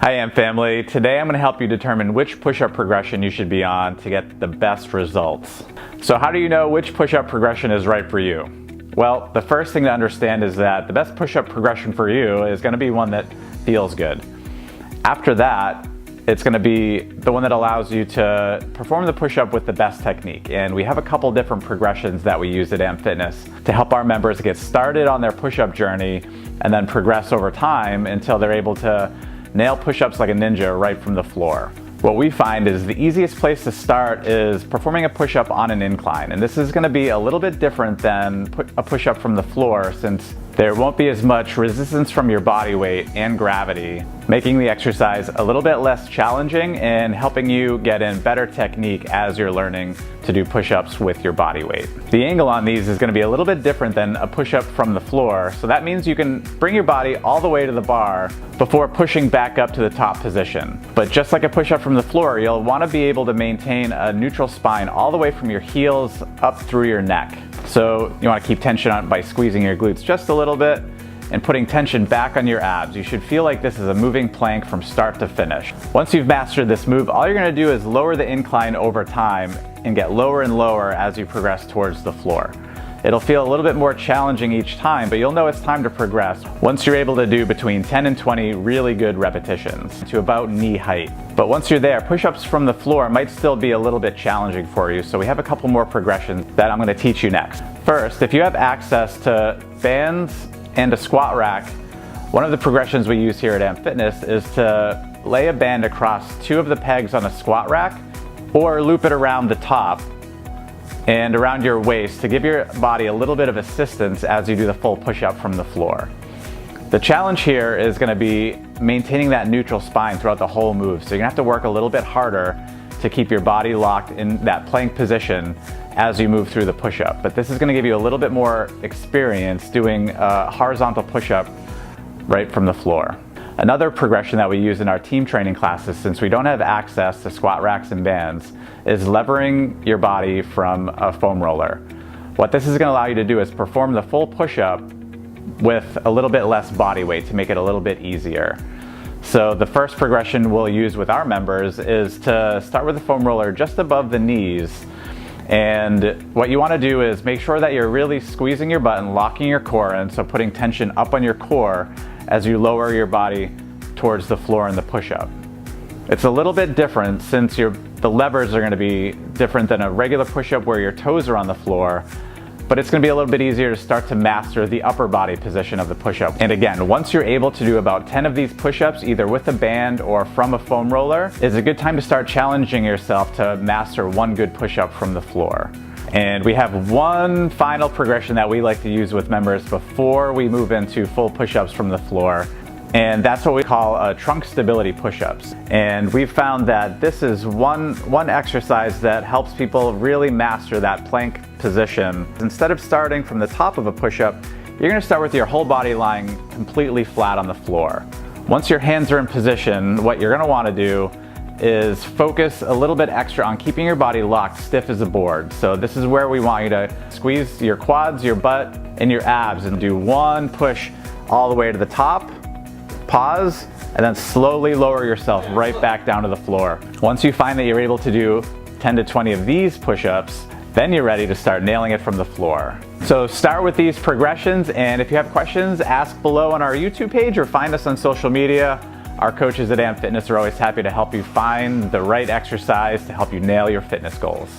Hi AMP family, today I'm going to help you determine which push-up progression you should be on to get the best results. So how do you know which push-up progression is right for you? Well, the first thing to understand is that the best push-up progression for you is going to be one that feels good. After that, it's going to be the one that allows you to perform the push-up with the best technique. And we have a couple different progressions that we use at AMP Fitness to help our members get started on their push-up journey and then progress over time until they're able to nail push-ups like a ninja right from the floor. What we find is the easiest place to start is performing a push-up on an incline. And this is going to be a little bit different than a push-up from the floor, since there won't be as much resistance from your body weight and gravity, making the exercise a little bit less challenging and helping you get in better technique as you're learning to do push-ups with your body weight. The angle on these is going to be a little bit different than a push-up from the floor, so that means you can bring your body all the way to the bar before pushing back up to the top position. But just like a push-up from the floor, you'll want to be able to maintain a neutral spine all the way from your heels up through your neck. So you want to keep tension on by squeezing your glutes just a little bit and putting tension back on your abs. You should feel like this is a moving plank from start to finish. Once you've mastered this move, all you're going to do is lower the incline over time and get lower and lower as you progress towards the floor. It'll feel a little bit more challenging each time, but you'll know it's time to progress once you're able to do between 10 and 20 really good repetitions to about knee height. But once you're there, push-ups from the floor might still be a little bit challenging for you, so we have a couple more progressions that I'm going to teach you next. First, if you have access to bands and a squat rack, one of the progressions we use here at AMP Fitness is to lay a band across two of the pegs on a squat rack or loop it around the top and around your waist to give your body a little bit of assistance as you do the full push-up from the floor. The challenge here is going to be maintaining that neutral spine throughout the whole move, so you're going to have to work a little bit harder to keep your body locked in that plank position as you move through the push-up. But this is going to give you a little bit more experience doing a horizontal push-up right from the floor. Another progression that we use in our team training classes, since we don't have access to squat racks and bands, is levering your body from a foam roller. What this is going to allow you to do is perform the full push-up with a little bit less body weight to make it a little bit easier. So the first progression we'll use with our members is to start with the foam roller just above the knees. And what you want to do is make sure that you're really squeezing your butt and locking your core in, so putting tension up on your core as you lower your body towards the floor in the push-up. It's a little bit different since the levers are going to be different than a regular push-up where your toes are on the floor, but it's going to be a little bit easier to start to master the upper body position of the push-up. And again, once you're able to do about 10 of these push-ups, either with a band or from a foam roller, is a good time to start challenging yourself to master one good push-up from the floor. And we have one final progression that we like to use with members before we move into full push-ups from the floor. And that's what we call trunk stability push-ups. And we've found that this is one exercise that helps people really master that plank position. Instead of starting from the top of a push-up, you're going to start with your whole body lying completely flat on the floor. Once your hands are in position, what you're going to want to do is focus a little bit extra on keeping your body locked stiff as a board. So this is where we want you to squeeze your quads, your butt, and your abs and do one push all the way to the top, pause, and then slowly lower yourself right back down to the floor. Once you find that you're able to do 10 to 20 of these push-ups, then you're ready to start nailing it from the floor. So start with these progressions, and if you have questions, ask below on our YouTube page or find us on social media. Our coaches at AMP Fitness are always happy to help you find the right exercise to help you nail your fitness goals.